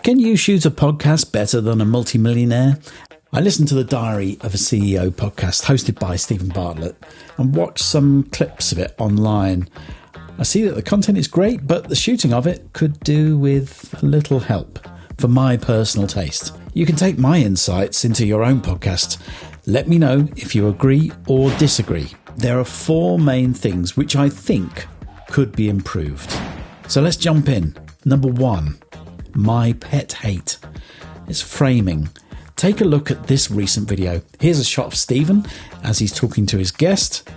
Can you shoot a podcast better than a multi-millionaire? I listened to the Diary of a CEO podcast hosted by Steven Bartlett and watched some clips of it online. I see that the content is great, but the shooting of it could do with a little help for my personal taste. You can take my insights into your own podcast. Let me know if you agree or disagree. There are 4 main things which I think could be improved. So let's jump in. Number 1, my pet hate is framing. Take a look at this recent video. Here's a shot of Steven as he's talking to his guest.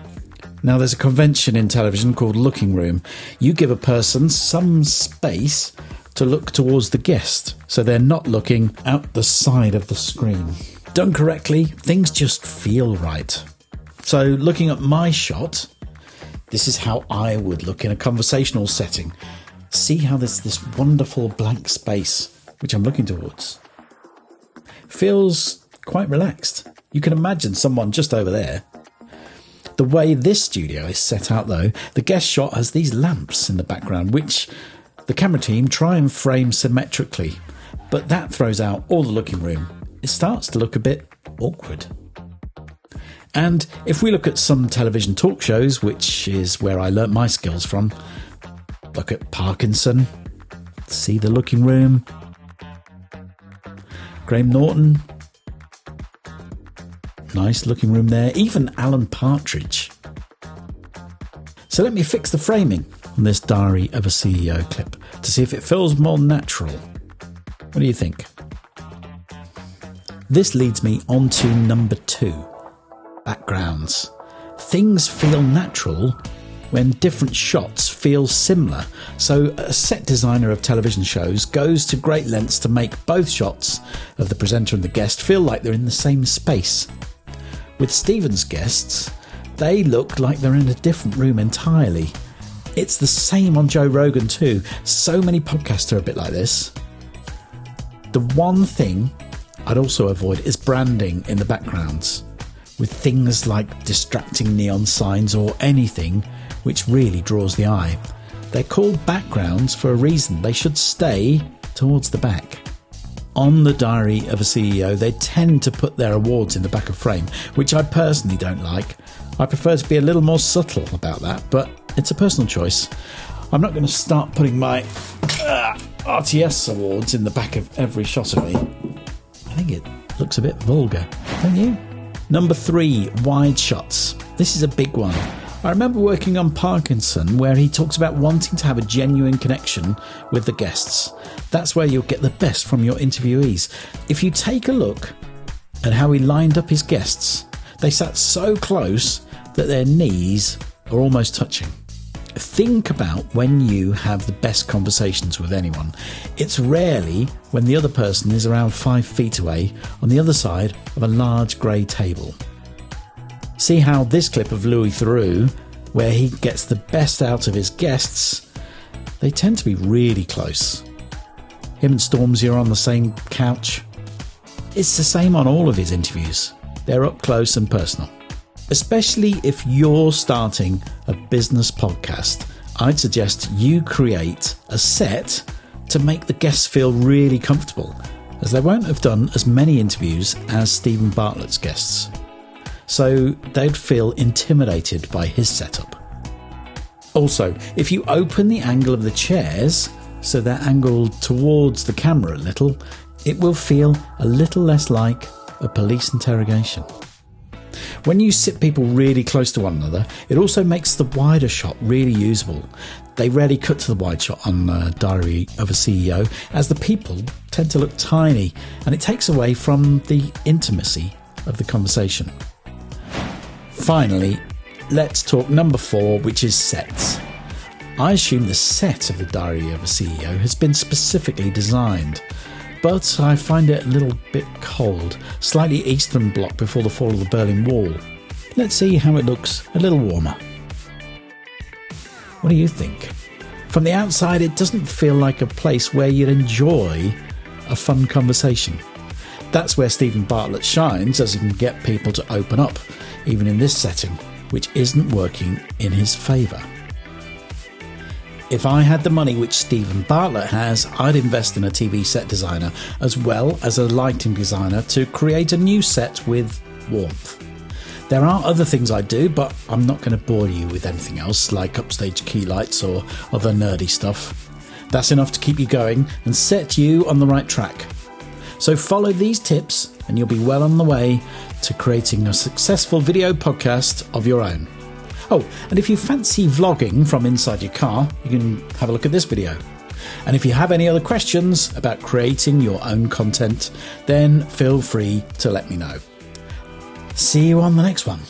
Now, there's a convention in television called looking room. You give a person some space to look towards the guest, so they're not looking out the side of the screen. Done correctly, things just feel right. So, looking at my shot, this is how I would look in a conversational setting. See how there's this wonderful blank space, which I'm looking towards. Feels quite relaxed. You can imagine someone just over there. The way this studio is set out though, the guest shot has these lamps in the background, which the camera team try and frame symmetrically, but that throws out all the looking room. It starts to look a bit awkward. And if we look at some television talk shows, which is where I learnt my skills from, look at Parkinson, see the looking room, Graham Norton, nice looking room there, even Alan Partridge. So let me fix the framing on this Diary of a CEO clip to see if it feels more natural. What do you think? This leads me on to number 2, backgrounds. Things feel natural when different shots feel similar. So a set designer of television shows goes to great lengths to make both shots of the presenter and the guest feel like they're in the same space. With Steven's guests, they look like they're in a different room entirely. It's the same on Joe Rogan too. So many podcasts are a bit like this. The one thing I'd also avoid is branding in the backgrounds, with things like distracting neon signs or anything which really draws the eye. They're called backgrounds for a reason. They should stay towards the back. On the Diary of a CEO, they tend to put their awards in the back of frame, which I personally don't like. I prefer to be a little more subtle about that, but it's a personal choice. I'm not going to start putting my RTS awards in the back of every shot of me. I think it looks a bit vulgar, don't you? Number 3, wide shots. This is a big one. I remember working on Parkinson, where he talks about wanting to have a genuine connection with the guests. That's where you'll get the best from your interviewees. If you take a look at how he lined up his guests, they sat so close that their knees are almost touching. Think about when you have the best conversations with anyone. It's rarely when the other person is around 5 feet away on the other side of a large grey table. See how this clip of Louis Theroux, where he gets the best out of his guests, they tend to be really close. Him and Stormzy are on the same couch. It's the same on all of his interviews. They're up close and personal. Especially if you're starting a business podcast, I'd suggest you create a set to make the guests feel really comfortable, as they won't have done as many interviews as Steven Bartlett's guests. So they'd feel intimidated by his setup. Also, if you open the angle of the chairs so they're angled towards the camera a little, it will feel a little less like a police interrogation. When you sit people really close to one another, it also makes the wider shot really usable. They rarely cut to the wide shot on Diary of a CEO, as the people tend to look tiny, and it takes away from the intimacy of the conversation. Finally, let's talk number 4, which is sets. I assume the set of the Diary of a CEO has been specifically designed, but I find it a little bit cold, slightly Eastern Bloc before the fall of the Berlin Wall. Let's see how it looks a little warmer. What do you think? From the outside, it doesn't feel like a place where you'd enjoy a fun conversation. That's where Steven Bartlett shines, as he can get people to open up, even in this setting, which isn't working in his favour. If I had the money which Steven Bartlett has, I'd invest in a TV set designer as well as a lighting designer to create a new set with warmth. There are other things I do, but I'm not going to bore you with anything else like upstage key lights or other nerdy stuff. That's enough to keep you going and set you on the right track. So follow these tips and you'll be well on the way to creating a successful video podcast of your own. Oh, and if you fancy vlogging from inside your car, you can have a look at this video. And if you have any other questions about creating your own content, then feel free to let me know. See you on the next one.